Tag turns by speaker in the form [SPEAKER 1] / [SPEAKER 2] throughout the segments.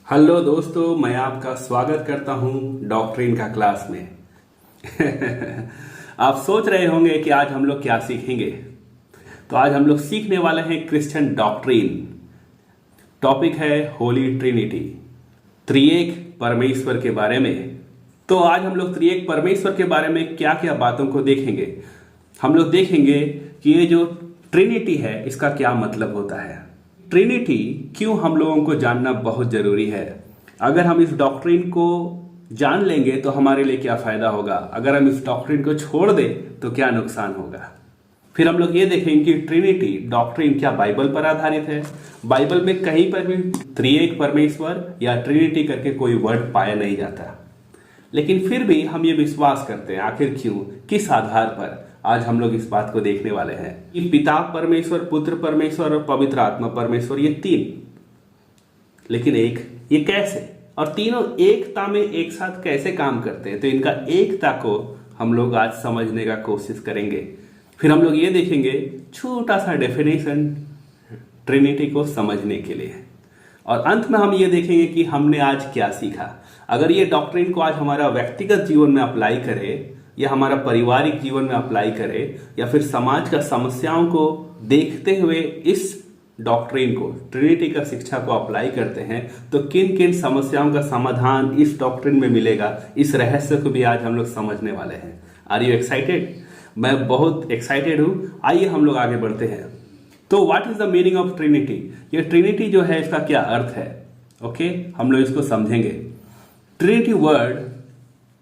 [SPEAKER 1] Hello दोस्तों, मैं आपका स्वागत करता हूं डॉक्ट्रिन का क्लास में। आप सोच रहे होंगे कि आज हम लोग क्या सीखेंगे। तो आज हम लोग सीखने वाले हैं क्रिश्चियन डॉक्ट्रिन। टॉपिक है होली ट्रिनिटी, त्रिएक परमेश्वर के बारे में। तो आज हम लोग त्रिएक परमेश्वर के बारे में क्या क्या बातों को देखेंगे। हम लोग देखेंगे कि ये जो ट्रिनिटी है इसका क्या मतलब होता है। ट्रिनिटी क्यों हम लोगों को जानना बहुत जरूरी है। अगर हम इस डॉक्ट्रिन को जान लेंगे तो हमारे लिए क्या फायदा होगा, अगर हम इस डॉक्ट्रिन को छोड़ दें तो क्या नुकसान होगा। फिर हम लोग ये देखेंगे कि ट्रिनिटी डॉक्ट्रिन क्या बाइबल पर आधारित है। बाइबल में कहीं पर भी त्रिएक परमेश्वर या ट्रिनिटी करके कोई वर्ड पाया नहीं जाता, लेकिन फिर भी हम ये विश्वास करते हैं। आखिर क्यों, किस आधार पर, आज हम लोग इस बात को देखने वाले हैं कि पिता परमेश्वर, पुत्र परमेश्वर और पवित्र आत्मा परमेश्वर, ये तीन, लेकिन एक, ये कैसे, और तीनों एकता में एक साथ कैसे काम करते हैं। तो इनका एकता को हम लोग आज समझने का कोशिश करेंगे। फिर हम लोग ये देखेंगे छोटा सा डेफिनेशन ट्रिनिटी को समझने के लिए, और अंत में हम ये देखेंगे कि हमने आज क्या सीखा। अगर ये डॉक्ट्रिन को आज हमारा व्यक्तिगत जीवन में अप्लाई करें, या हमारा पारिवारिक जीवन में अप्लाई करें, या फिर समाज का समस्याओं को देखते हुए इस डॉक्ट्रिन को, ट्रिनिटी का शिक्षा को अप्लाई करते हैं, तो किन किन समस्याओं का समाधान इस डॉक्ट्रिन में मिलेगा, इस रहस्य को भी आज हम लोग समझने वाले हैं। Are you excited? मैं बहुत एक्साइटेड हूं। आइए हम लोग आगे बढ़ते हैं। तो what is the meaning of Trinity? ये ट्रिनिटी जो है इसका क्या अर्थ है, ओके, हम लोग इसको समझेंगे। ट्रिनिटी वर्ड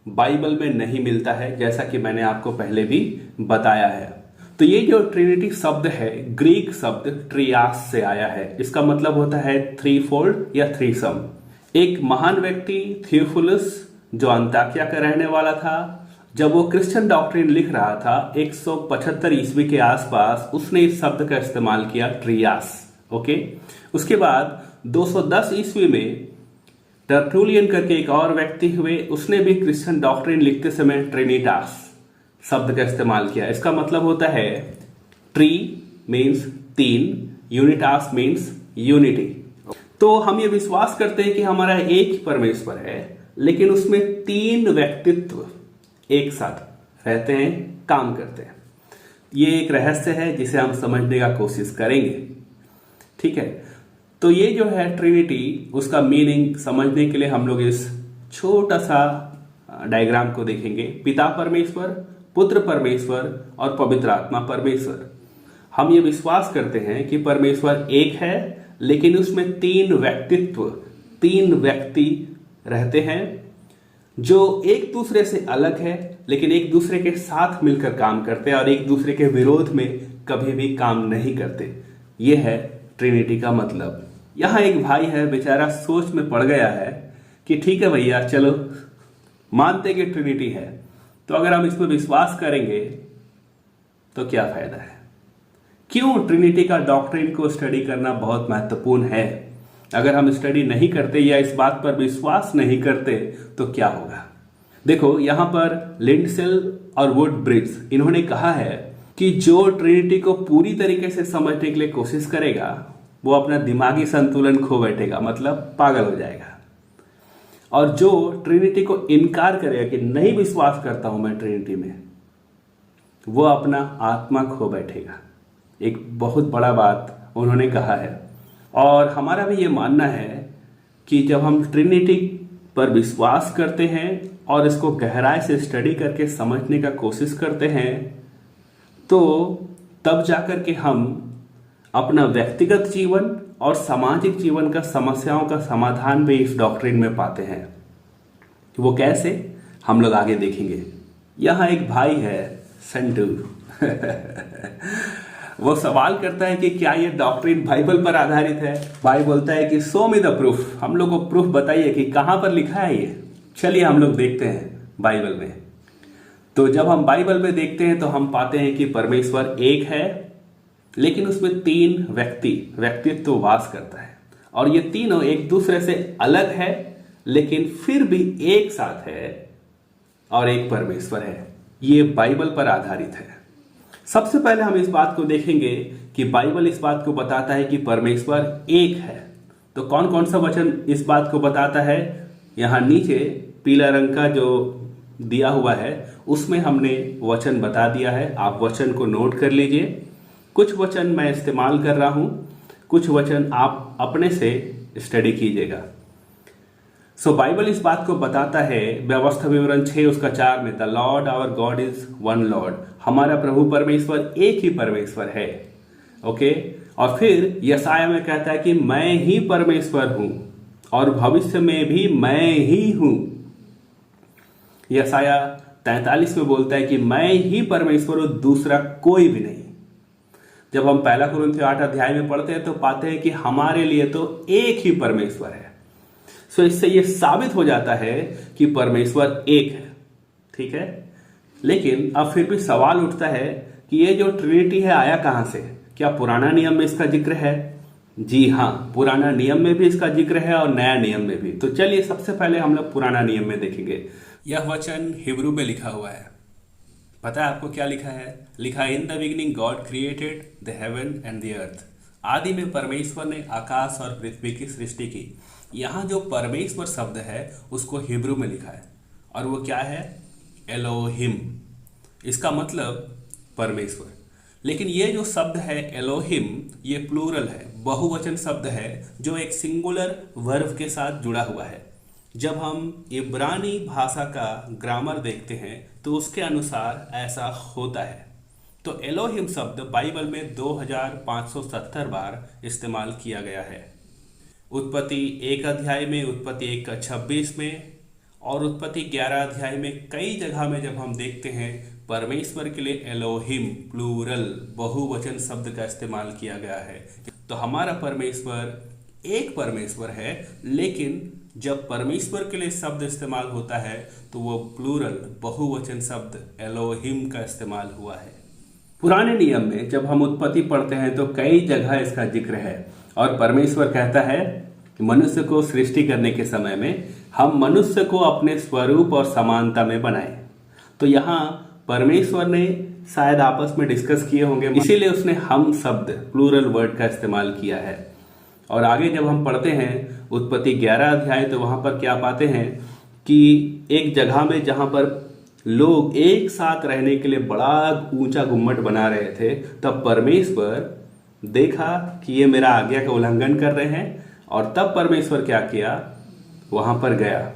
[SPEAKER 1] बाइबल में नहीं मिलता है, जैसा कि मैंने आपको पहले भी बताया है। तो ये जो ट्रिनिटी शब्द है, ग्रीक शब्द ट्रियास से आया है। इसका मतलब होता है थ्री फोल्ड या थ्रीसम। एक महान व्यक्ति थियोफिलस, जो अंताकिया का रहने वाला था, जब वो क्रिश्चियन डॉक्ट्रिन लिख रहा था 175 ईस्वी के आसपास, उसने इस शब्द का इस्तेमाल किया, ट्रियास। ओके, उसके बाद 210 ईस्वी में टर्टुलियन करके एक और व्यक्ति हुए, उसने भी क्रिश्चियन डॉक्ट्रिन लिखते समय ट्रिनिटास शब्द का इस्तेमाल किया। इसका मतलब होता है ट्री मीन्स तीन, यूनिटास मीन्स यूनिटी। तो हम ये विश्वास करते हैं कि हमारा एक ही परमेश्वर है, लेकिन उसमें तीन व्यक्तित्व एक साथ रहते हैं, काम करते हैं। ये एक रहस्य है जिसे हम समझने का कोशिश करेंगे, ठीक है। तो ये जो है ट्रिनिटी, उसका मीनिंग समझने के लिए हम लोग इस छोटा सा डायग्राम को देखेंगे। पिता परमेश्वर, पुत्र परमेश्वर और पवित्र आत्मा परमेश्वर। हम ये विश्वास करते हैं कि परमेश्वर एक है, लेकिन उसमें तीन व्यक्तित्व, तीन व्यक्ति रहते हैं जो एक दूसरे से अलग है, लेकिन एक दूसरे के साथ मिलकर काम करते हैं और एक दूसरे के विरोध में कभी भी काम नहीं करते। ये है ट्रिनिटी का मतलब। यहां एक भाई है, बेचारा सोच में पड़ गया है कि ठीक है भैया, चलो मानते कि ट्रिनिटी है, तो अगर हम इसमें विश्वास करेंगे तो क्या फायदा है। क्यों ट्रिनिटी का डॉक्ट्रिन को स्टडी करना बहुत महत्वपूर्ण है। अगर हम स्टडी नहीं करते या इस बात पर विश्वास नहीं करते तो क्या होगा। देखो, यहां पर लिंडसेल और वुडब्रिज, इन्होंने कहा है कि जो ट्रिनिटी को पूरी तरीके से समझने के लिए कोशिश करेगा वो अपना दिमागी संतुलन खो बैठेगा, मतलब पागल हो जाएगा। और जो ट्रिनिटी को इनकार करेगा कि नहीं विश्वास करता हूं मैं ट्रिनिटी में, वो अपना आत्मा खो बैठेगा। एक बहुत बड़ा बात उन्होंने कहा है। और हमारा भी ये मानना है कि जब हम ट्रिनिटी पर विश्वास करते हैं और इसको गहराई से स्टडी करके समझने का कोशिश करते हैं, तो तब जाकर के हम अपना व्यक्तिगत जीवन और सामाजिक जीवन का समस्याओं का समाधान भी इस डॉक्ट्रिन में पाते हैं। वो कैसे, हम लोग आगे देखेंगे। यहां एक भाई है संटू। वो सवाल करता है कि क्या ये डॉक्ट्रिन बाइबल पर आधारित है। भाई बोलता है कि शो मी द प्रूफ, हम लोग को प्रूफ बताइए कि कहां पर लिखा है ये। चलिए हम लोग देखते हैं बाइबल में। तो जब हम बाइबल में देखते हैं तो हम पाते हैं कि परमेश्वर एक है, लेकिन उसमें तीन व्यक्तित्व वास करता है, और ये तीनों एक दूसरे से अलग है, लेकिन फिर भी एक साथ है और एक परमेश्वर है। ये बाइबल पर आधारित है। सबसे पहले हम इस बात को देखेंगे कि बाइबल इस बात को बताता है कि परमेश्वर एक है। तो कौन कौन सा वचन इस बात को बताता है, यहाँ नीचे पीला रंग का जो दिया हुआ है उसमें हमने वचन बता दिया है। आप वचन को नोट कर लीजिए। कुछ वचन मैं इस्तेमाल कर रहा हूं, कुछ वचन आप अपने से स्टडी कीजिएगा। बाइबल इस बात को बताता है, व्यवस्था विवरण 6 उसका 4 में, the Lord our God is one Lord, हमारा प्रभु परमेश्वर एक ही परमेश्वर है। ओके, और फिर यशाया में कहता है कि मैं ही परमेश्वर हूं और भविष्य में भी मैं ही हूं। यशाया 43 में बोलता है कि मैं ही परमेश्वर हूं, दूसरा कोई भी नहीं। जब हम पहला कुरिन्थियों 8 अध्याय में पढ़ते हैं तो पाते हैं कि हमारे लिए तो एक ही परमेश्वर है। इससे यह साबित हो जाता है कि परमेश्वर एक है। ठीक है, लेकिन अब फिर भी सवाल उठता है कि ये जो ट्रिनिटी है आया कहां से? क्या पुराना नियम में इसका जिक्र है? जी हां, पुराना नियम में भी इसका जिक्र है और नया नियम में भी। तो चलिए सबसे पहले हम लोग पुराना नियम में देखेंगे। यह वचन हिब्रू में लिखा हुआ है। पता है आपको क्या लिखा है? लिखा है, in the beginning God created the heaven and the earth. आदि में परमेश्वर ने आकाश और पृथ्वी की सृष्टि की। यहाँ जो परमेश्वर शब्द है उसको हिब्रू में लिखा है और वो क्या है? एलोहिम। इसका मतलब परमेश्वर। लेकिन ये जो शब्द है एलोहिम, ये प्लूरल है, बहुवचन शब्द है जो एक सिंगुलर वर्ब के साथ जुड़ा हुआ है। जब हम इब्रानी भाषा का ग्रामर देखते हैं तो उसके अनुसार ऐसा होता है। तो एलोहिम शब्द बाइबल में 2570 बार इस्तेमाल किया गया है। उत्पत्ति 1 अध्याय में, उत्पत्ति 1 का 26 में और उत्पत्ति 11 अध्याय में कई जगह में जब हम देखते हैं परमेश्वर के लिए एलोहिम प्लूरल बहुवचन शब्द का इस्तेमाल किया गया है। तो हमारा परमेश्वर एक परमेश्वर है, लेकिन जब परमेश्वर के लिए शब्द इस्तेमाल होता है तो वो प्लूरल बहुवचन शब्द एलोहिम का इस्तेमाल हुआ है। पुराने नियम में जब हम उत्पत्ति पढ़ते हैं तो कई जगह इसका जिक्र है और परमेश्वर कहता है कि मनुष्य को सृष्टि करने के समय में हम मनुष्य को अपने स्वरूप और समानता में बनाए। तो यहाँ परमेश्वर ने शायद आपस में डिस्कस किए होंगे, इसीलिए उसने हम शब्द प्लूरल वर्ड का इस्तेमाल किया है। और आगे जब हम पढ़ते हैं उत्पत्ति 11 अध्याय तो वहां पर क्या पाते हैं कि एक जगह में जहां पर लोग एक साथ रहने के लिए बड़ा ऊंचा गुम्मट बना रहे थे, तब परमेश्वर देखा कि ये मेरा आज्ञा का उल्लंघन कर रहे हैं और तब परमेश्वर क्या किया, वहां पर गया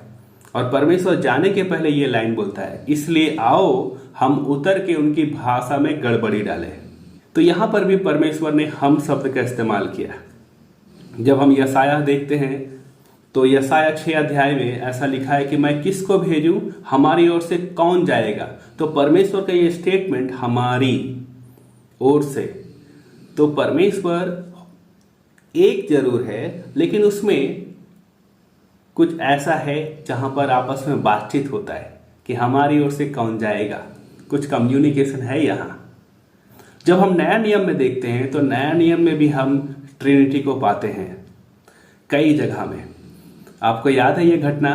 [SPEAKER 1] और परमेश्वर जाने के पहले ये लाइन बोलता है, इसलिए आओ हम उतर के उनकी भाषा में गड़बड़ी डालें। तो यहां पर भी परमेश्वर ने हम शब्द का इस्तेमाल किया। जब हम यशाया देखते हैं तो यशाया 6 अध्याय में ऐसा लिखा है कि मैं किसको भेजूं, हमारी ओर से कौन जाएगा। तो परमेश्वर का ये स्टेटमेंट हमारी ओर से, तो परमेश्वर एक जरूर है लेकिन उसमें कुछ ऐसा है जहां पर आपस में बातचीत होता है कि हमारी ओर से कौन जाएगा, कुछ कम्युनिकेशन है यहाँ। जब हम नया नियम में देखते हैं तो नया नियम में भी हम ट्रिनिटी को पाते हैं कई जगह में। आपको याद है ये घटना?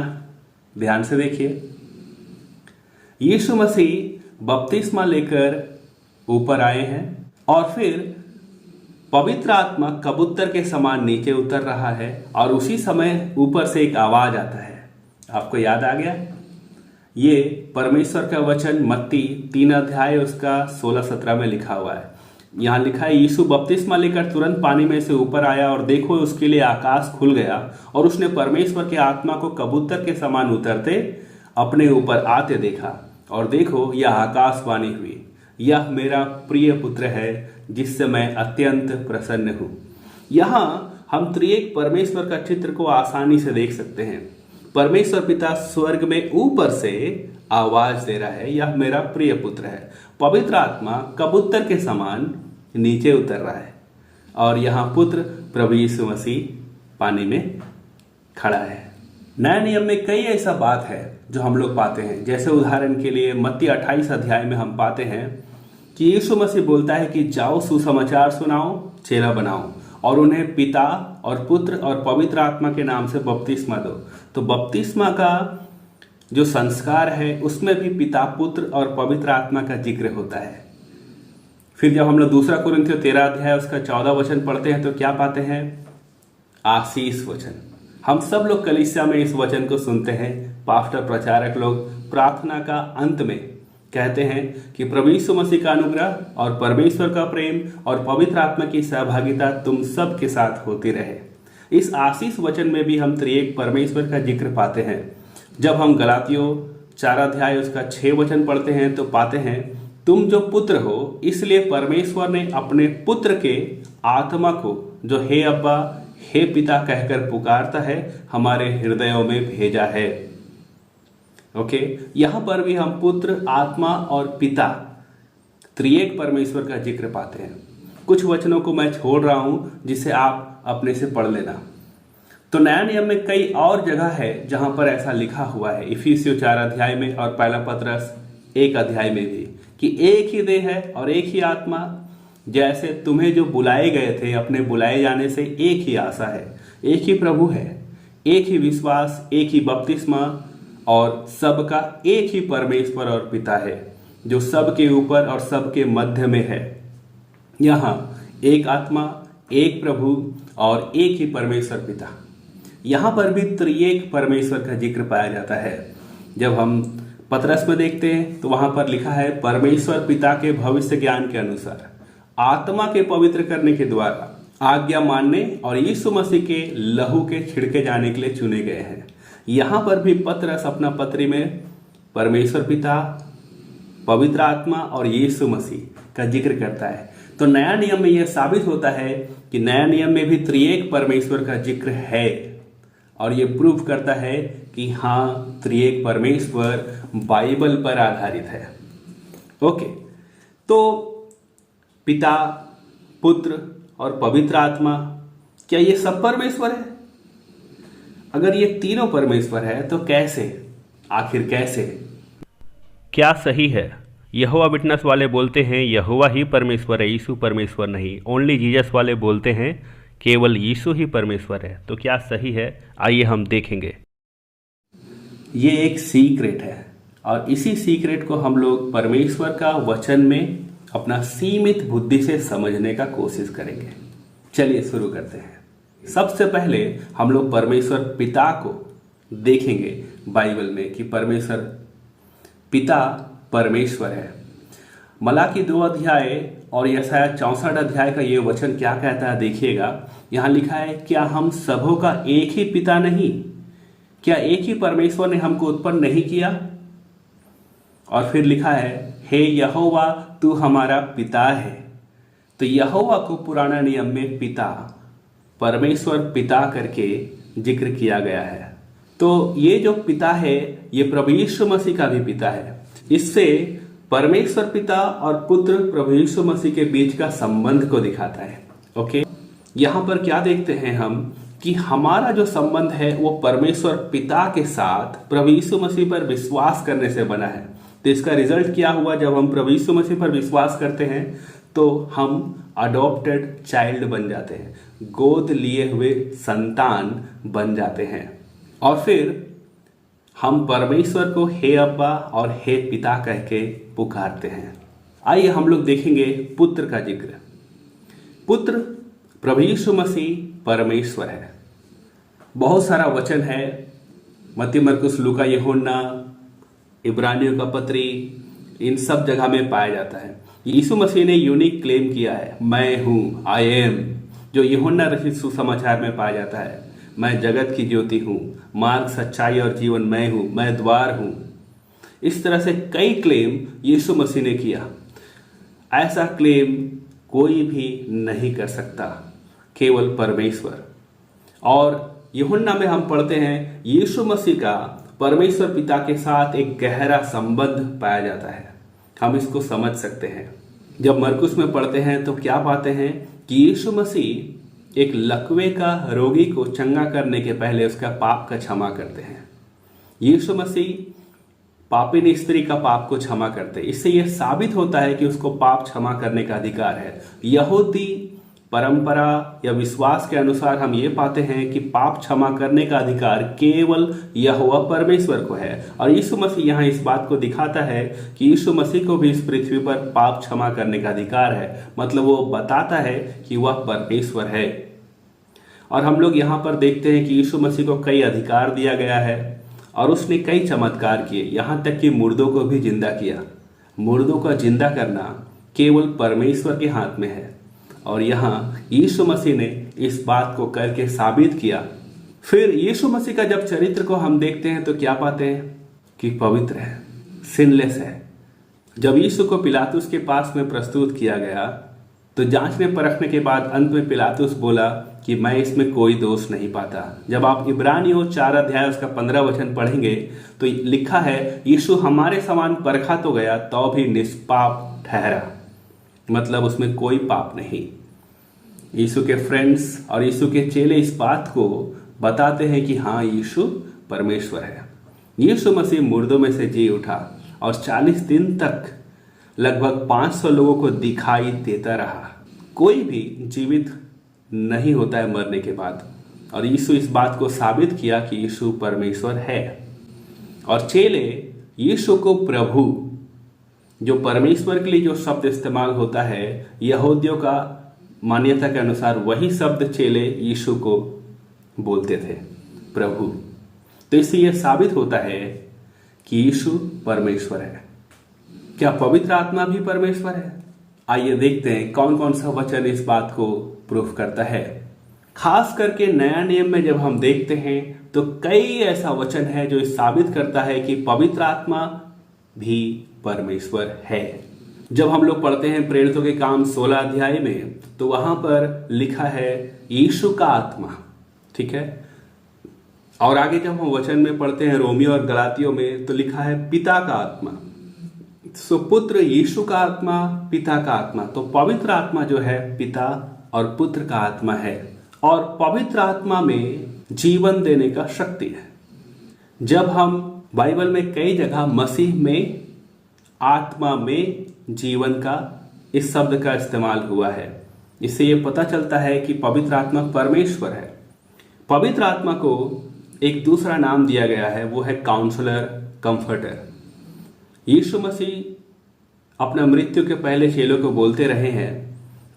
[SPEAKER 1] ध्यान से देखिए। यीशु मसीह बपतिस्मा लेकर ऊपर आए हैं और फिर पवित्र आत्मा कबूतर के समान नीचे उतर रहा है और उसी समय ऊपर से एक आवाज आता है। आपको याद आ गया? ये परमेश्वर का वचन मत्ती 3 अध्याय उसका 16-17 में लिखा हुआ है। यहाँ लिखा है, यीशु बपतिस्मा लेकर तुरंत पानी में से ऊपर आया और देखो उसके लिए आकाश खुल गया और उसने परमेश्वर के आत्मा को कबूतर के समान उतरते अपने ऊपर आते देखा और देखो यह आकाशवाणी हुई, यह मेरा प्रिय पुत्र है जिससे मैं अत्यंत प्रसन्न हूँ। यहाँ हम त्रिएक परमेश्वर का चित्र को आसानी से देख सकते हैं। परमेश्वर पिता स्वर्ग में ऊपर से आवाज दे रहा है, यह मेरा प्रिय पुत्र है। पवित्र आत्मा कबूतर के समान नीचे उतर रहा है और यहाँ पुत्र प्रभु यीशु मसीह पानी में खड़ा है। नए नियम में कई ऐसा बात है जो हम लोग पाते हैं। जैसे उदाहरण के लिए मत्ती 28 अध्याय में हम पाते हैं कि यीशु मसीह बोलता है कि जाओ सुसमाचार सुनाओ, चेला बनाओ और उन्हें पिता और पुत्र और पवित्र आत्मा के नाम से बपतिस्मा दो। तो बपतिस्मा का जो संस्कार है उसमें भी पिता, पुत्र और पवित्र आत्मा का जिक्र होता है। फिर जब हम लोग 2 कुरिन्थियों 13 अध्याय उसका 14 वचन पढ़ते हैं तो क्या पाते हैं? आशीष वचन। हम सब लोग कलीसिया में इस वचन को सुनते हैं। पास्टर प्रचारक लोग प्रार्थना का अंत में कहते हैं कि प्रभु यीशु मसीह का अनुग्रह और परमेश्वर का प्रेम और पवित्र आत्मा की सहभागिता तुम सब के साथ होती रहे। इस आशीष वचन में भी हम त्रिएक परमेश्वर का जिक्र पाते हैं। जब हम गलातियों 4 अध्याय उसका 6 वचन पढ़ते हैं तो पाते हैं, तुम जो पुत्र हो इसलिए परमेश्वर ने अपने पुत्र के आत्मा को, जो हे अब्बा हे पिता कहकर पुकारता है, हमारे हृदयों में भेजा है। ओके, यहां पर भी हम पुत्र, आत्मा और पिता त्रिएक परमेश्वर का जिक्र पाते हैं। कुछ वचनों को मैं छोड़ रहा हूं जिसे आप अपने से पढ़ लेना। तो नया नियम में कई और जगह है जहां पर ऐसा लिखा हुआ है। इफिसियों 4 अध्याय में और पहला पतरस 1 अध्याय में भी, कि एक ही देह है और एक ही आत्मा, जैसे तुम्हें जो बुलाए गए थे अपने बुलाए जाने से एक ही आशा है, एक ही प्रभु है, एक ही विश्वास, एक ही बपतिस्मा और सबका एक ही परमेश्वर और पिता है, जो सबके ऊपर और सबके मध्य में है। यहाँ एक आत्मा, एक प्रभु और एक ही परमेश्वर पिता। यहाँ पर भी त्रिएक परमेश्वर का जिक्र पाया जाता है। जब हम पतरस में देखते हैं तो वहां पर लिखा है, परमेश्वर पिता के भविष्य ज्ञान के अनुसार आत्मा के पवित्र करने के द्वारा आज्ञा मानने और यीशु मसीह के लहू के छिड़के जाने के लिए चुने गए हैं। यहाँ पर भी पतरस अपना पत्री में परमेश्वर पिता, पवित्र आत्मा और यीशु मसीह का जिक्र करता है। तो नया नियम में यह साबित होता है कि नया नियम में भी त्रिएक परमेश्वर का जिक्र है और ये प्रूव करता है कि हाँ, त्रिएक परमेश्वर बाइबल पर आधारित है। ओके, तो पिता, पुत्र और पवित्र आत्मा, क्या ये सब परमेश्वर है? अगर ये तीनों परमेश्वर है तो कैसे, आखिर कैसे?
[SPEAKER 2] क्या सही है? यहोवा विटनेस वाले बोलते हैं यहोवा ही परमेश्वर है, यीशु परमेश्वर नहीं। ओनली जीसस वाले बोलते हैं केवल यीशु ही परमेश्वर है। तो क्या सही है? आइए हम देखेंगे।
[SPEAKER 1] ये एक सीक्रेट है और इसी सीक्रेट को हम लोग परमेश्वर का वचन में अपना सीमित बुद्धि से समझने का कोशिश करेंगे। चलिए शुरू करते हैं। सबसे पहले हम लोग परमेश्वर पिता को देखेंगे बाइबल में कि परमेश्वर पिता परमेश्वर है। मलाकी 2 अध्याय और यशायाह 64 अध्याय का ये वचन क्या कहता है देखिएगा। यहाँ लिखा है, क्या हम सबों का एक ही पिता नहीं? क्या एक ही परमेश्वर ने हमको उत्पन्न नहीं किया? और फिर लिखा है, हे यहोवा तू हमारा पिता है। तो यहोवा को पुराना नियम में पिता, परमेश्वर पिता करके जिक्र किया गया है। तो ये जो पिता है ये प्रभु यीशु मसीह का भी पिता है। इससे परमेश्वर पिता और पुत्र प्रभु यीशु मसीह के बीच का संबंध को दिखाता है। ओके, यहाँ पर क्या देखते हैं हम कि हमारा जो संबंध है वो परमेश्वर पिता के साथ प्रभु यीशु मसीह पर विश्वास करने से बना है। तो इसका रिजल्ट क्या हुआ? जब हम प्रभु यीशु मसीह पर विश्वास करते हैं तो हम अडॉप्टेड चाइल्ड बन जाते हैं, गोद लिए हुए संतान बन जाते हैं। और फिर हम परमेश्वर को हे अब्बा और हे पिता कह के पुकारते हैं। आइए हम लोग देखेंगे पुत्र का जिक्र। पुत्र प्रभु यीशु मसीह परमेश्वर है। बहुत सारा वचन है, मत्ती, मरकुस, लूका, यूहन्ना, इब्रानियों का पत्री, इन सब जगह में पाया जाता है। यीशु मसीह ने यूनिक क्लेम किया है, मैं हूँ, आई एम, जो यूहन्ना रचित सुसमाचार में पाया जाता है। मैं जगत की ज्योति हूँ, मार्ग, सच्चाई और जीवन मैं हूँ, मैं द्वार हूँ। इस तरह से कई क्लेम यीशु मसीह ने किया। ऐसा क्लेम कोई भी नहीं कर सकता, केवल परमेश्वर। और यूहन्ना में हम पढ़ते हैं यीशु मसीह का परमेश्वर पिता के साथ एक गहरा संबंध पाया जाता है। हम इसको समझ सकते हैं। जब मरकुस में पढ़ते हैं तो क्या पाते हैं कि यीशु मसीह एक लकवे का रोगी को चंगा करने के पहले उसका पाप का क्षमा करते हैं। यीशु मसीह पापिन स्त्री का पाप को क्षमा करते हैं। इससे यह साबित होता है कि उसको पाप क्षमा करने का अधिकार है। यहूदी परंपरा या विश्वास के अनुसार हम ये पाते हैं कि पाप क्षमा करने का अधिकार केवल यहोवा परमेश्वर को है। और यीशु मसीह यहाँ इस बात को दिखाता है कि यीशु मसीह को भी इस पृथ्वी पर पाप क्षमा करने का अधिकार है। मतलब वो बताता है कि वह परमेश्वर है। और हम लोग यहाँ पर देखते हैं कि यीशु मसीह को कई अधिकार दिया गया है और उसने कई चमत्कार किए, यहाँ तक कि मुर्दों को भी जिंदा किया। मुर्दों का जिंदा करना केवल परमेश्वर के हाथ में है और यहाँ यीशु मसीह ने इस बात को करके साबित किया। फिर यीशु मसीह का जब चरित्र को हम देखते हैं तो क्या पाते हैं कि पवित्र है, सिनलेस है। जब यीशु को पिलातुस के पास में प्रस्तुत किया गया तो जांचने परखने के बाद अंत में पिलातुस बोला कि मैं इसमें कोई दोष नहीं पाता। जब आप इब्रानियों 4 अध्याय उसका 15 वचन पढ़ेंगे तो लिखा है, यीशु हमारे समान परखा तो गया तो भी निष्पाप ठहरा, मतलब उसमें कोई पाप नहीं। यीशु के फ्रेंड्स और यीशु के चेले इस बात को बताते हैं कि हाँ, यीशु परमेश्वर है। यीशु मसीह मुर्दों में से जी उठा और 40 दिन तक लगभग 500 लोगों को दिखाई देता रहा। कोई भी जीवित नहीं होता है मरने के बाद, और यीशु इस बात को साबित किया कि यीशु परमेश्वर है। और चेले यीशु को प्रभु, जो परमेश्वर के लिए जो शब्द इस्तेमाल होता है यहूदियों का मान्यता के अनुसार, वही शब्द चेले यीशु को बोलते थे, प्रभु। तो इससे यह साबित होता है कि यीशु परमेश्वर है। क्या पवित्र आत्मा भी परमेश्वर है? आइए देखते हैं कौन कौन सा वचन इस बात को प्रूफ करता है। खास करके नया नियम में जब हम देखते हैं तो कई ऐसा वचन है जो साबित करता है कि पवित्र आत्मा भी परमेश्वर है। जब हम लोग पढ़ते हैं प्रेरितों के काम 16 अध्याय में तो वहां पर लिखा है यीशु का आत्मा, ठीक है। और आगे जब हम वचन में पढ़ते हैं रोमियो और गलातियों में तो लिखा है पिता का आत्मा। सो पुत्र यीशु का आत्मा, पिता का आत्मा। तो पवित्र आत्मा जो है पिता और पुत्र का आत्मा है, और पवित्र आत्मा में जीवन देने का शक्ति है। जब हम बाइबल में कई जगह मसीह में, आत्मा में जीवन का इस शब्द का इस्तेमाल हुआ है, इससे यह पता चलता है कि पवित्र आत्मा परमेश्वर है। पवित्र आत्मा को एक दूसरा नाम दिया गया है, वो है काउंसलर, कंफर्टर। यीशु मसीह अपना मृत्यु के पहले चेलों को बोलते रहे हैं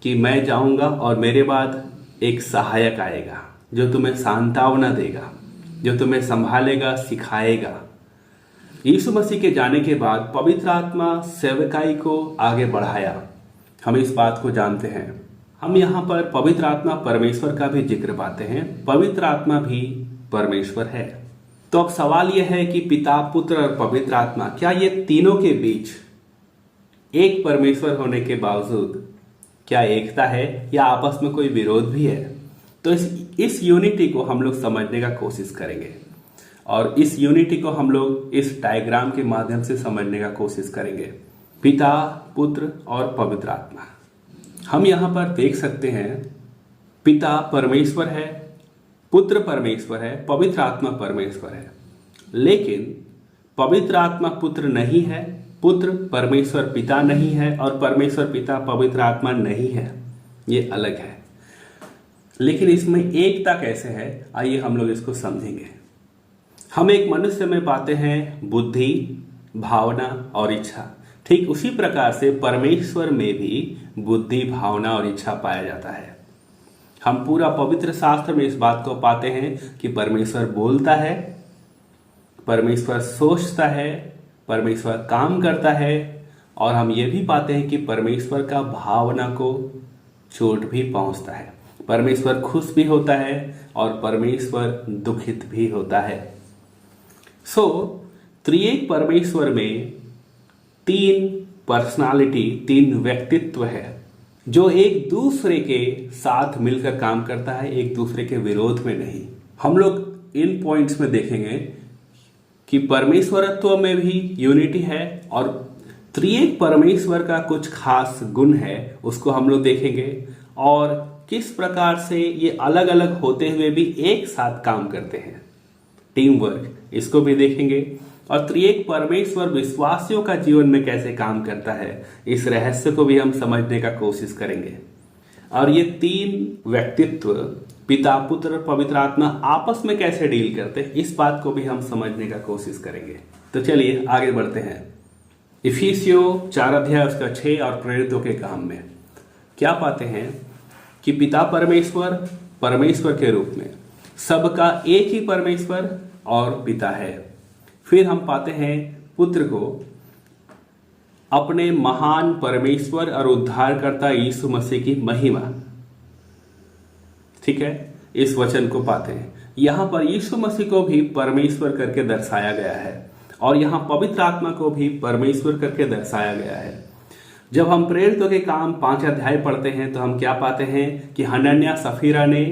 [SPEAKER 1] कि मैं जाऊंगा और मेरे बाद एक सहायक आएगा जो तुम्हें सांत्वना देगा, जो तुम्हें संभालेगा, सिखाएगा। यीशु मसीह के जाने के बाद पवित्र आत्मा सेवकाई को आगे बढ़ाया, हम इस बात को जानते हैं। हम यहाँ पर पवित्र आत्मा परमेश्वर का भी जिक्र पाते हैं, पवित्र आत्मा भी परमेश्वर है। तो अब सवाल यह है कि पिता, पुत्र और पवित्र आत्मा, क्या ये तीनों के बीच एक परमेश्वर होने के बावजूद क्या एकता है या आपस में कोई विरोध भी है? तो इस यूनिटी को हम लोग समझने का कोशिश करेंगे और इस यूनिटी को हम लोग इस डायग्राम के माध्यम से समझने का कोशिश करेंगे। पिता, पुत्र और पवित्र आत्मा। हम यहाँ पर देख सकते हैं पिता परमेश्वर है, पुत्र परमेश्वर है, पवित्र आत्मा परमेश्वर है। लेकिन पवित्र आत्मा पुत्र नहीं है, पुत्र परमेश्वर पिता नहीं है और परमेश्वर पिता पवित्र आत्मा नहीं है, ये अलग है। लेकिन इसमें एकता कैसे है, आइए हम लोग इसको समझेंगे। हम एक मनुष्य में पाते हैं बुद्धि, भावना और इच्छा। ठीक उसी प्रकार से परमेश्वर में भी बुद्धि, भावना और इच्छा पाया जाता है। हम पूरा पवित्र शास्त्र में इस बात को पाते हैं कि परमेश्वर बोलता है, परमेश्वर सोचता है, परमेश्वर काम करता है, और हम ये भी पाते हैं कि परमेश्वर का भावना को चोट भी पहुंचता है। परमेश्वर खुश भी होता है और परमेश्वर दुखित भी होता है। त्रिएक परमेश्वर में 3 पर्सनालिटी, 3 व्यक्तित्व है जो एक दूसरे के साथ मिलकर काम करता है, एक दूसरे के विरोध में नहीं। हम लोग इन पॉइंट्स में देखेंगे कि परमेश्वरत्व में भी यूनिटी है और त्रिएक परमेश्वर का कुछ खास गुण है, उसको हम लोग देखेंगे, और किस प्रकार से ये अलग अलग होते हुए भी एक साथ काम करते हैं, टीम वर्क, इसको भी देखेंगे। और त्रिएक परमेश्वर विश्वासियों का जीवन में कैसे काम करता है, इस रहस्य को भी हम समझने का कोशिश करेंगे। और ये 3 व्यक्तित्व, पिता, पुत्र, पवित्र आत्मा, आपस में कैसे डील करते हैं, इस बात को भी हम समझने का कोशिश करेंगे। तो चलिए आगे बढ़ते हैं। इफिसियों 4 अध्याय उसका 6 और प्रेरितों के काम में क्या पाते हैं कि पिता परमेश्वर, परमेश्वर के रूप में। सबका एक ही परमेश्वर और पिता है। फिर हम पाते हैं पुत्र को अपने महान परमेश्वर और उद्धारकर्ता यीशु मसीह की महिमा, ठीक है, इस वचन को पाते हैं। यहां पर यीशु मसीह को भी परमेश्वर करके दर्शाया गया है और यहां पवित्र आत्मा को भी परमेश्वर करके दर्शाया गया है। जब हम प्रेरितों के काम 5 अध्याय पढ़ते हैं तो हम क्या पाते हैं कि हनन्याह सफीरा ने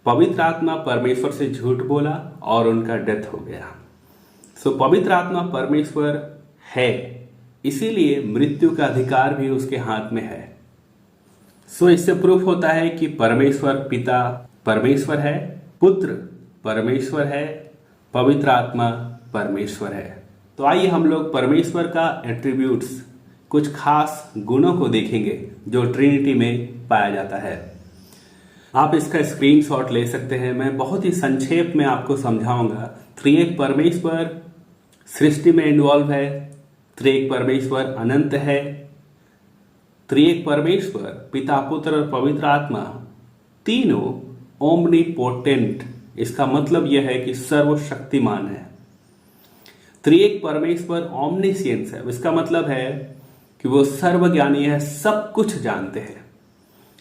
[SPEAKER 1] पवित्र आत्मा परमेश्वर से झूठ बोला और उनका डेथ हो गया। सो पवित्र आत्मा परमेश्वर है, इसीलिए मृत्यु का अधिकार भी उसके हाथ में है। सो इससे प्रूफ होता है कि परमेश्वर पिता परमेश्वर है, पुत्र परमेश्वर है, पवित्र आत्मा परमेश्वर है। तो आइए हम लोग परमेश्वर का एट्रीब्यूट्स, कुछ खास गुणों को देखेंगे जो ट्रिनिटी में पाया जाता है। आप इसका स्क्रीनशॉट ले सकते हैं। मैं बहुत ही संक्षेप में आपको समझाऊंगा। त्रिएक परमेश्वर सृष्टि में इन्वॉल्व है, त्रिएक परमेश्वर अनंत है, त्रिएक परमेश्वर पिता पुत्र और पवित्र आत्मा तीनों ओमनीपोटेंट, इसका मतलब यह है कि सर्वशक्तिमान है। त्रिएक परमेश्वर ओमनिशियंस है, इसका मतलब है कि वो सर्वज्ञानी है, सब कुछ जानते हैं।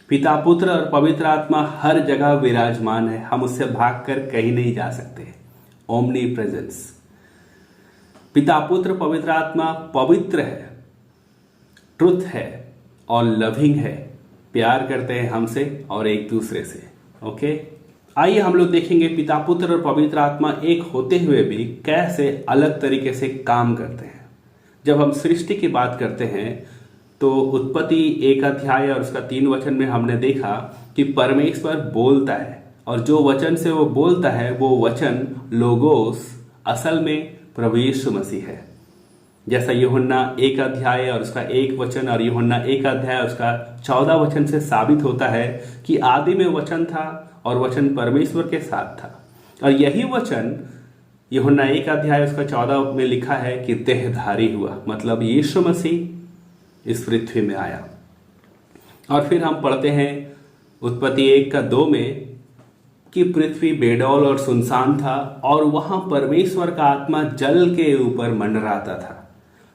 [SPEAKER 1] पिता पुत्र और पवित्र आत्मा हर जगह विराजमान है, हम उससे भागकर कहीं नहीं जा सकते। Omni presence. पिता पुत्र पवित्र आत्मा पवित्र है, ट्रुथ है और लविंग है, प्यार करते हैं हमसे और एक दूसरे से। ओके, आइए हम लोग देखेंगे पिता पुत्र और पवित्र आत्मा एक होते हुए भी कैसे अलग तरीके से काम करते हैं। जब हम सृष्टि की बात करते हैं तो उत्पत्ति 1 अध्याय और उसका 3 वचन में हमने देखा कि परमेश्वर बोलता है और जो वचन से वो बोलता है वो वचन लोगोस असल में प्रभु यीशु मसीह है। जैसा यूहन्ना 1 अध्याय और उसका 1 वचन और यूहन्ना 1 अध्याय और उसका 14 वचन से साबित होता है कि आदि में वचन था और वचन परमेश्वर के साथ था। और यही वचन यूहन्ना 1 अध्याय उसका 14 में लिखा है कि देहधारी हुआ, मतलब यीशु मसीह इस पृथ्वी में आया। और फिर हम पढ़ते हैं उत्पत्ति 1 का 2 में कि पृथ्वी बेडौल और सुनसान था और वहां परमेश्वर का आत्मा जल के ऊपर मंडराता था।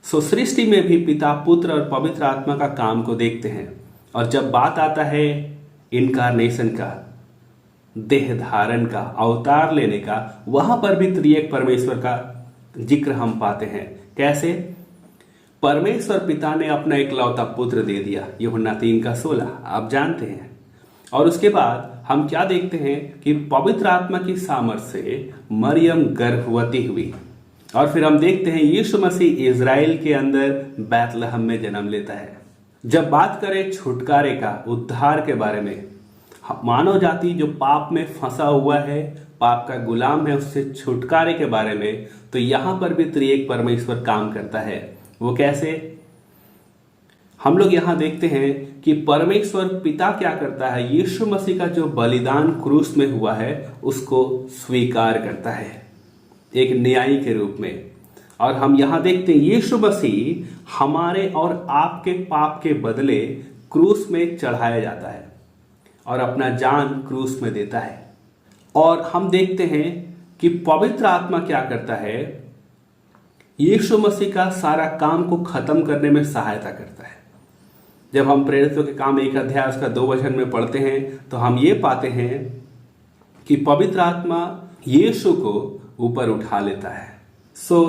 [SPEAKER 1] सो सृष्टि में भी पिता पुत्र और पवित्र आत्मा का काम को देखते हैं। और जब बात आता है इनकारनेशन का, देह धारण का, अवतार लेने का, वहां पर भी त्रिएक परमेश्वर का जिक्र हम पाते हैं। कैसे? परमेश्वर पिता ने अपना इकलौता पुत्र दे दिया, यूहन्ना 3 का 16, आप जानते हैं। और उसके बाद हम क्या देखते हैं कि पवित्र आत्मा की सामर्थ से मरियम गर्भवती हुई। और फिर हम देखते हैं यीशु मसीह इज़राइल के अंदर बैतलहम में जन्म लेता है। जब बात करें छुटकारे का, उद्धार के बारे में, मानव जाति जो पाप में फंसा हुआ है, पाप का गुलाम है, उससे छुटकारे के बारे में, तो यहां पर भी त्रिएक परमेश्वर काम करता है। वो कैसे? हम लोग यहां देखते हैं कि परमेश्वर पिता क्या करता है, यीशु मसीह का जो बलिदान क्रूस में हुआ है उसको स्वीकार करता है एक न्यायी के रूप में। और हम यहां देखते हैं यीशु मसीह हमारे और आपके पाप के बदले क्रूस में चढ़ाया जाता है और अपना जान क्रूस में देता है। और हम देखते हैं कि पवित्र आत्मा क्या करता है, यीशु मसीह का सारा काम को खत्म करने में सहायता करता है। जब हम प्रेरितों के काम 1 अध्याय उसका 2 वचन में पढ़ते हैं तो हम ये पाते हैं कि पवित्र आत्मा यीशु को ऊपर उठा लेता है। सो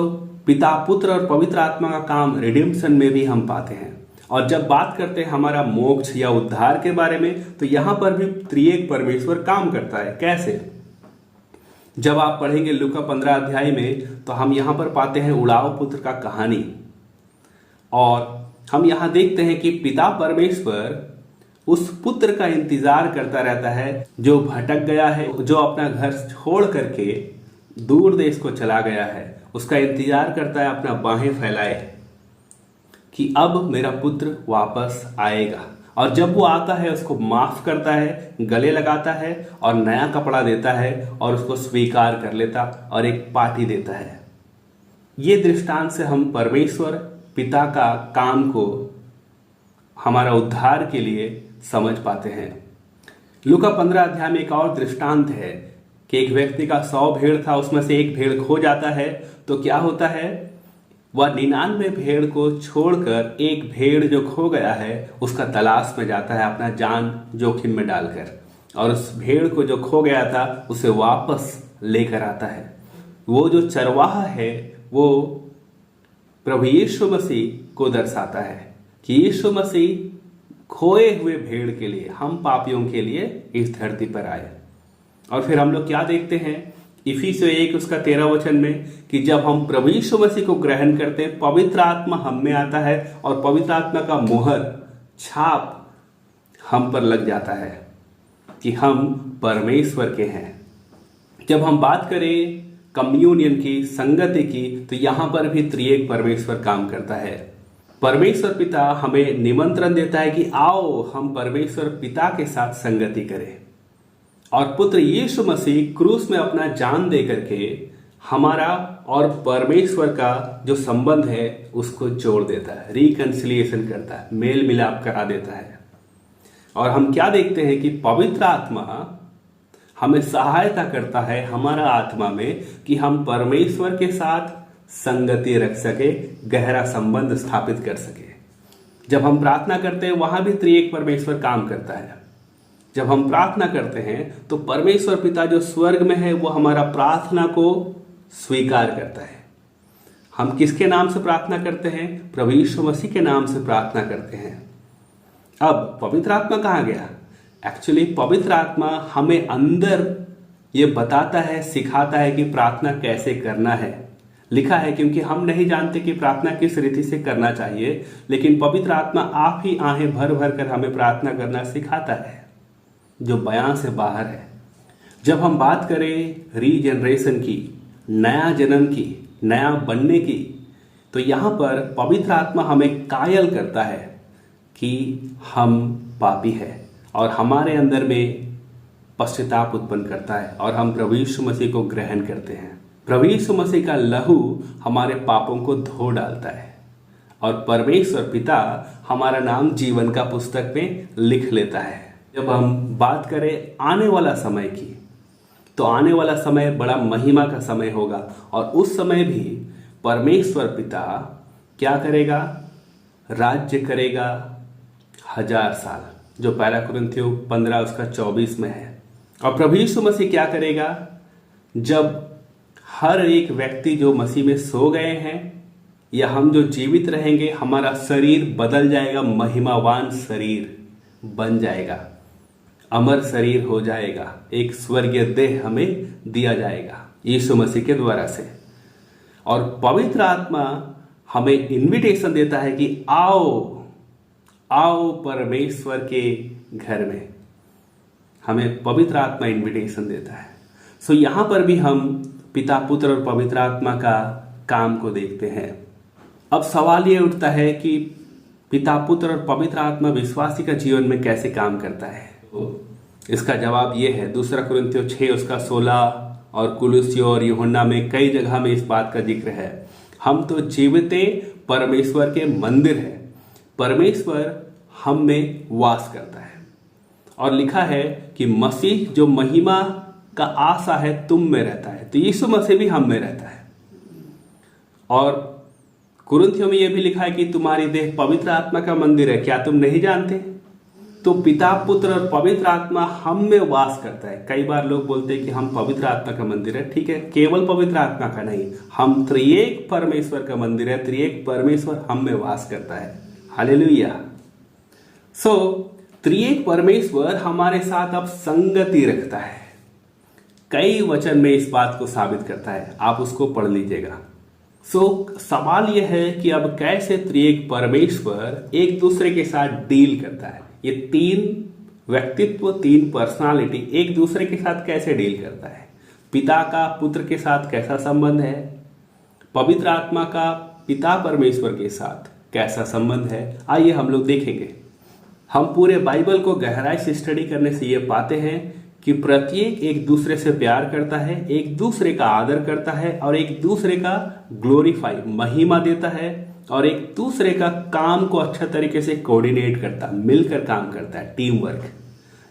[SPEAKER 1] पिता पुत्र और पवित्र आत्मा का काम रिडेम्पशन में भी हम पाते हैं। और जब बात करते हैं हमारा मोक्ष या उद्धार के बारे में, तो यहां पर भी त्रिएक परमेश्वर काम करता है। कैसे? जब आप पढ़ेंगे लूका 15 अध्याय में तो हम यहां पर पाते हैं उड़ाव पुत्र का कहानी। और हम यहां देखते हैं कि पिता परमेश्वर उस पुत्र का इंतजार करता रहता है जो भटक गया है, जो अपना घर छोड़ करके दूर देश को चला गया है। उसका इंतजार करता है अपना बाहें फैलाए कि अब मेरा पुत्र वापस आएगा। और जब वो आता है उसको माफ करता है, गले लगाता है और नया कपड़ा देता है और उसको स्वीकार कर लेता और एक पार्टी देता है। ये दृष्टांत से हम परमेश्वर पिता का काम को हमारा उद्धार के लिए समझ पाते हैं। लूका 15 अध्याय में एक और दृष्टांत है कि एक व्यक्ति का 100 भेड़ था, उसमें से एक भेड़ खो जाता है। तो क्या होता है, वह 99 भेड़ को छोड़कर एक भेड़ जो खो गया है उसका तलाश में जाता है, अपना जान जोखिम में डालकर, और उस भेड़ को जो खो गया था उसे वापस लेकर आता है। वो जो चरवाहा है वो प्रभु यीशु मसीह को दर्शाता है कि यीशु मसीह खोए हुए भेड़ के लिए, हम पापियों के लिए इस धरती पर आए। और फिर हम लोग क्या देखते हैं इफिसियों 1 उसका 13 वचन में कि जब हम प्रभु यीशु मसीह को ग्रहण करते हैं, पवित्र आत्मा हम में आता है और पवित्र आत्मा का मुहर, छाप हम पर लग जाता है कि हम परमेश्वर के हैं। जब हम बात करें कम्युनियन की, संगति की, तो यहां पर भी त्रिएक परमेश्वर काम करता है। परमेश्वर पिता हमें निमंत्रण देता है कि आओ हम परमेश्वर पिता के साथ संगति करें, और पुत्र यीशु मसीह क्रूस में अपना जान दे करके हमारा और परमेश्वर का जो संबंध है उसको जोड़ देता है, रिकंसिलिएशन करता है, मेल मिलाप करा देता है। और हम क्या देखते हैं कि पवित्र आत्मा हमें सहायता करता है हमारा आत्मा में कि हम परमेश्वर के साथ संगति रख सके, गहरा संबंध स्थापित कर सके। जब हम प्रार्थना करते हैं वहां भी त्रिएक परमेश्वर काम करता है। जब हम प्रार्थना करते हैं तो परमेश्वर पिता जो स्वर्ग में है वो हमारा प्रार्थना को स्वीकार करता है। हम किसके नाम से प्रार्थना करते हैं? प्रभु यीशु मसीह के नाम से प्रार्थना करते हैं। अब पवित्र आत्मा कहाँ गया? एक्चुअली पवित्र आत्मा हमें अंदर ये बताता है, सिखाता है कि प्रार्थना कैसे करना है। लिखा है क्योंकि हम नहीं जानते कि प्रार्थना किस रीति से करना चाहिए, लेकिन पवित्र आत्मा आप ही आहें भर भर कर हमें प्रार्थना करना सिखाता है, जो बयां से बाहर है। जब हम बात करें रीजनरेशन की, नया जन्म की, नया बनने की, तो यहाँ पर पवित्र आत्मा हमें कायल करता है कि हम पापी हैं और हमारे अंदर में पश्चाताप उत्पन्न करता है और हम प्रभु यीशु मसीह को ग्रहण करते हैं। प्रभु यीशु मसीह का लहू हमारे पापों को धो डालता है और परमेश्वर पिता हमारा नाम जीवन का पुस्तक में लिख लेता है। जब हम बात करें आने वाला समय की, तो आने वाला समय बड़ा महिमा का समय होगा और उस समय भी परमेश्वर पिता क्या करेगा? राज्य करेगा 1000 साल, जो पहला कुरिन्थियों 15 उसका 24 में है। और प्रभु यीशु मसीह क्या करेगा? जब हर एक व्यक्ति जो मसीह में सो गए हैं या हम जो जीवित रहेंगे, हमारा शरीर बदल जाएगा, महिमावान शरीर बन जाएगा, अमर शरीर हो जाएगा, एक स्वर्गीय देह हमें दिया जाएगा यीशु मसीह के द्वारा से। और पवित्र आत्मा हमें इनविटेशन देता है कि आओ आओ परमेश्वर के घर में। हमें पवित्र आत्मा इनविटेशन देता है। सो यहां पर भी हम पिता, पुत्र और पवित्र आत्मा का काम को देखते हैं। अब सवाल ये उठता है कि पिता, पुत्र और पवित्र आत्मा विश्वासी का जीवन में कैसे काम करता है? तो इसका जवाब ये है, 2 कुरिन्थियों 6 उसका 16 और कुलुस्सियों और यूहन्ना में कई जगह में इस बात का जिक्र है। हम तो जीवते परमेश्वर के मंदिर हैं, परमेश्वर हम में वास करता है। और लिखा है कि मसीह जो महिमा का आशा है तुम में रहता है, तो यीशु मसीह भी हम में रहता है। और कुरिन्थियों में यह भी लिखा है कि तुम्हारी देह पवित्र आत्मा का मंदिर है, क्या तुम नहीं जानते? तो पिता, पुत्र और पवित्र आत्मा हम में वास करता है। कई बार लोग बोलते हैं कि हम पवित्र आत्मा का मंदिर है। ठीक है, केवल पवित्र आत्मा का नहीं, हम त्रिएक परमेश्वर का मंदिर है। त्रिएक परमेश्वर हम में वास करता है। हालेलुया। सो त्रिएक परमेश्वर हमारे साथ अब संगति रखता है। कई वचन में इस बात को साबित करता है, आप उसको पढ़ लीजिएगा। सो सवाल यह है कि अब कैसे त्रिएक परमेश्वर एक दूसरे के साथ डील करता है? ये 3 व्यक्तित्व, 3 पर्सनालिटी एक दूसरे के साथ कैसे डील करता है? पिता का पुत्र के साथ कैसा संबंध है? पवित्र आत्मा का पिता परमेश्वर के साथ कैसा संबंध है? आइए हम लोग देखेंगे। हम पूरे बाइबल को गहराई से स्टडी करने से ये पाते हैं कि प्रत्येक एक दूसरे से प्यार करता है, एक दूसरे का आदर करता है और एक दूसरे का ग्लोरीफाई, महिमा देता है और एक दूसरे का काम को अच्छा तरीके से कोऑर्डिनेट करता है, मिलकर काम करता है, टीम वर्क।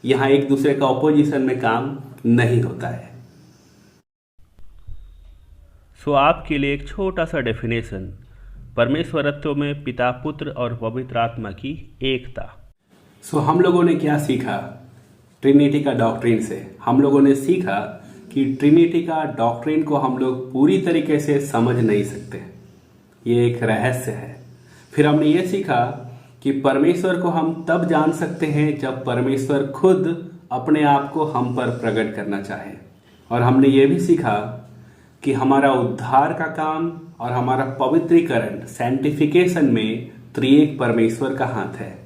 [SPEAKER 1] यहाँ एक दूसरे का ऑपोजिशन में काम नहीं होता है।
[SPEAKER 2] सो आपके लिए एक छोटा सा डेफिनेशन, परमेश्वरत्व में पिता, पुत्र और पवित्र आत्मा की एकता।
[SPEAKER 1] सो हम लोगों ने क्या सीखा ट्रिनिटी का डॉक्ट्रिन से? हम लोगों ने सीखा कि ट्रिनिटी का डॉक्ट्रिन को हम लोग पूरी तरीके से समझ नहीं सकते, ये एक रहस्य है। फिर हमने ये सीखा कि परमेश्वर को हम तब जान सकते हैं जब परमेश्वर खुद अपने आप को हम पर प्रकट करना चाहे। और हमने ये भी सीखा कि हमारा उद्धार का काम और हमारा पवित्रीकरण, सैंटिफिकेशन में त्रिएक परमेश्वर का हाथ है।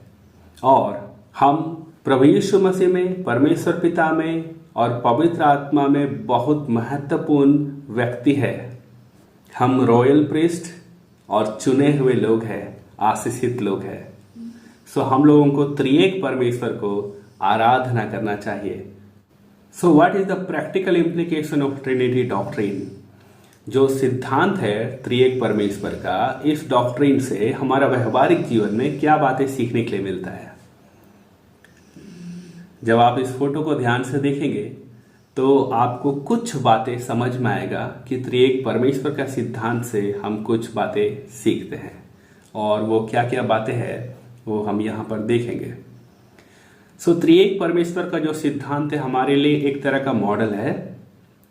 [SPEAKER 1] और हम प्रभु यीशु मसीह में, परमेश्वर पिता में और पवित्र आत्मा में बहुत महत्वपूर्ण व्यक्ति है। हम रॉयल प्रीस्ट और चुने हुए लोग हैं, आशीषित लोग हैं। सो हम लोगों को त्रिएक परमेश्वर को आराधना करना चाहिए। So what is the practical implication of Trinity doctrine? जो सिद्धांत है त्रिएक परमेश्वर का, इस डॉक्ट्रिन से हमारा व्यवहारिक जीवन में क्या बातें सीखने के लिए मिलता है? जब आप इस फोटो को ध्यान से देखेंगे तो आपको कुछ बातें समझ में आएगा कि त्रिएक परमेश्वर का सिद्धांत से हम कुछ बातें सीखते हैं। और वो क्या क्या बातें हैं वो हम यहाँ पर देखेंगे। सो त्रिएक परमेश्वर का जो सिद्धांत है हमारे लिए एक तरह का मॉडल है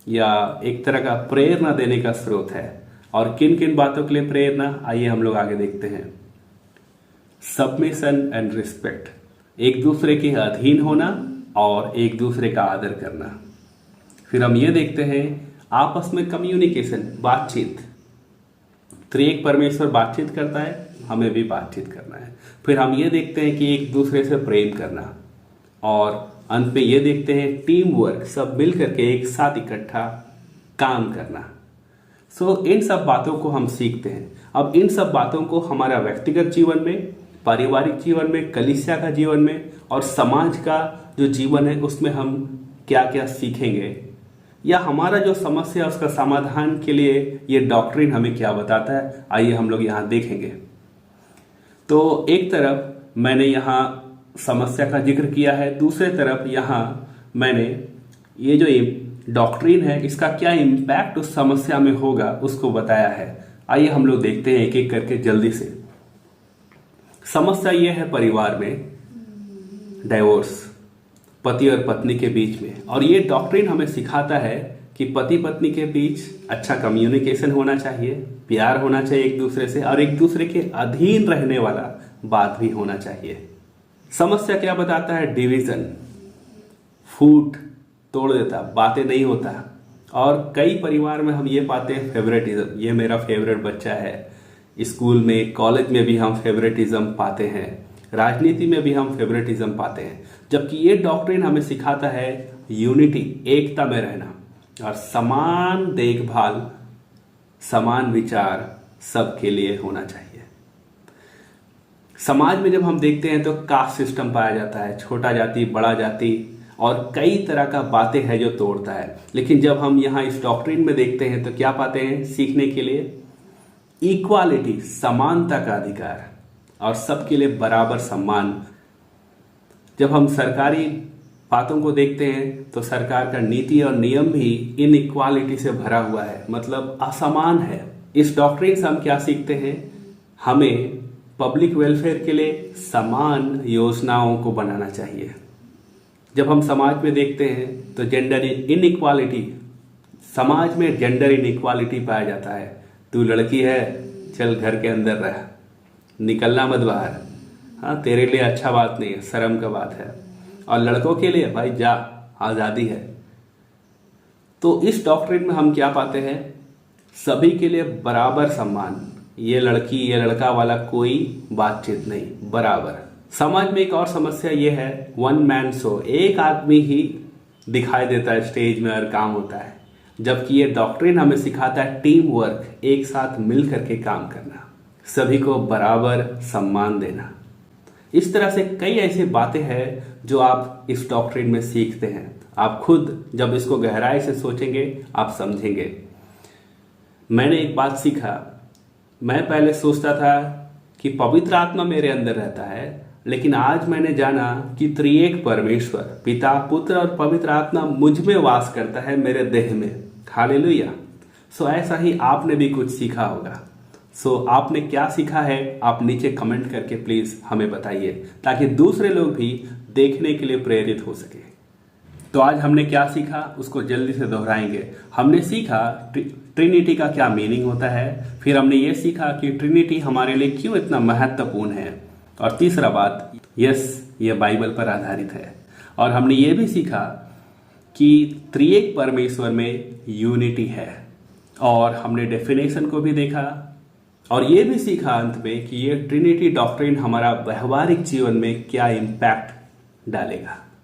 [SPEAKER 1] या एक तरह का प्रेरणा देने का स्रोत है। और किन किन बातों के लिए प्रेरणा, आइए हम लोग आगे देखते हैं। सबमिशन एंड रिस्पेक्ट, एक दूसरे के अधीन होना और एक दूसरे का आदर करना। फिर हम ये देखते हैं आपस में कम्युनिकेशन, बातचीत। त्रिएक परमेश्वर बातचीत करता है, हमें भी बातचीत करना है। फिर हम ये देखते हैं कि एक दूसरे से प्रेम करना। और अंत में ये देखते हैं टीम वर्क, सब मिल करके एक साथ इकट्ठा काम करना। सो इन सब बातों को हम सीखते हैं। अब इन सब बातों को हमारा व्यक्तिगत जीवन में, पारिवारिक जीवन में, कलीसिया का जीवन में और समाज का जो जीवन है उसमें हम क्या क्या सीखेंगे, या हमारा जो समस्या है उसका समाधान के लिए ये डॉक्ट्रिन हमें क्या बताता है, आइए हम लोग यहाँ देखेंगे। तो एक तरफ मैंने यहाँ समस्या का जिक्र किया है, दूसरे तरफ यहाँ मैंने ये जो डॉक्ट्रिन है इसका क्या इम्पैक्ट उस समस्या में होगा उसको बताया है। आइए हम लोग देखते हैं एक एक करके जल्दी से। समस्या ये है परिवार में डाइवोर्स, पति और पत्नी के बीच में। और ये डॉक्ट्रिन हमें सिखाता है कि पति पत्नी के बीच अच्छा कम्युनिकेशन होना चाहिए, प्यार होना चाहिए एक दूसरे से, और एक दूसरे के अधीन रहने वाला बात भी होना चाहिए। समस्या क्या बताता है? डिवीजन, फूट तोड़ देता, बातें नहीं होता। और कई परिवार में हम ये पाते हैं फेवरेटिज्म, ये मेरा फेवरेट बच्चा है। स्कूल में, कॉलेज में भी हम फेवरेटिज्म पाते हैं, राजनीति में भी हम फेवरेटिज्म पाते हैं। जबकि ये डॉक्ट्रिन हमें सिखाता है यूनिटी, एकता में रहना और समान देखभाल, समान विचार सबके लिए होना चाहिए। समाज में जब हम देखते हैं तो कास्ट सिस्टम पाया जाता है, छोटा जाति, बड़ा जाति और कई तरह का बातें हैं जो तोड़ता है। लेकिन जब हम यहाँ इस डॉक्ट्रिन में देखते हैं तो क्या पाते हैं सीखने के लिए? इक्वालिटी, समानता का अधिकार और सबके लिए बराबर सम्मान। जब हम सरकारी बातों को देखते हैं तो सरकार का नीति और नियम भी इन इक्वालिटी से भरा हुआ है, मतलब असमान है। इस डॉक्ट्रिन से हम क्या सीखते हैं? हमें पब्लिक वेलफेयर के लिए समान योजनाओं को बनाना चाहिए। जब हम समाज में देखते हैं तो जेंडर इनइक्वालिटी, समाज में जेंडर इनइक्वालिटी पाया जाता है। तू लड़की है, चल घर के अंदर रह, निकलना मत बाहर, हाँ तेरे लिए अच्छा बात नहीं है, शर्म का बात है। और लड़कों के लिए भाई जा, आज़ादी है। तो इस डॉक्ट्रिन में हम क्या पाते हैं? सभी के लिए बराबर सम्मान, ये लड़की ये लड़का वाला कोई बातचीत नहीं, बराबर। समाज में एक और समस्या ये है वन मैन शो, एक आदमी ही दिखाई देता है स्टेज में और काम होता है। जबकि ये डॉक्ट्रिन हमें सिखाता है टीम वर्क, एक साथ मिल करके काम करना, सभी को बराबर सम्मान देना। इस तरह से कई ऐसी बातें हैं जो आप इस डॉक्ट्रिन में सीखते हैं। आप खुद जब इसको गहराई से सोचेंगे आप समझेंगे। मैंने एक बात सीखा, मैं पहले सोचता था कि पवित्र आत्मा मेरे अंदर रहता है लेकिन आज मैंने जाना कि त्रिएक परमेश्वर पिता, पुत्र और पवित्र आत्मा मुझ में वास करता है, मेरे देह में। हालेलुया। सो ऐसा ही आपने भी कुछ सीखा होगा। सो आपने क्या सीखा है, आप नीचे कमेंट करके प्लीज हमें बताइए, ताकि दूसरे लोग भी देखने के लिए प्रेरित हो सके। तो आज हमने क्या सीखा उसको जल्दी से दोहराएंगे। हमने सीखा ट्रिनिटी का क्या मीनिंग होता है, फिर हमने ये सीखा कि ट्रिनिटी हमारे लिए क्यों इतना महत्वपूर्ण है, और तीसरा बात, यस, ये बाइबल पर आधारित है। और हमने ये भी सीखा कि त्रिएक परमेश्वर में यूनिटी है, और हमने डेफिनेशन को भी देखा, और ये भी सीखा अंत में कि ये ट्रिनिटी डॉक्ट्रिन हमारा व्यवहारिक जीवन में क्या इम्पैक्ट डालेगा।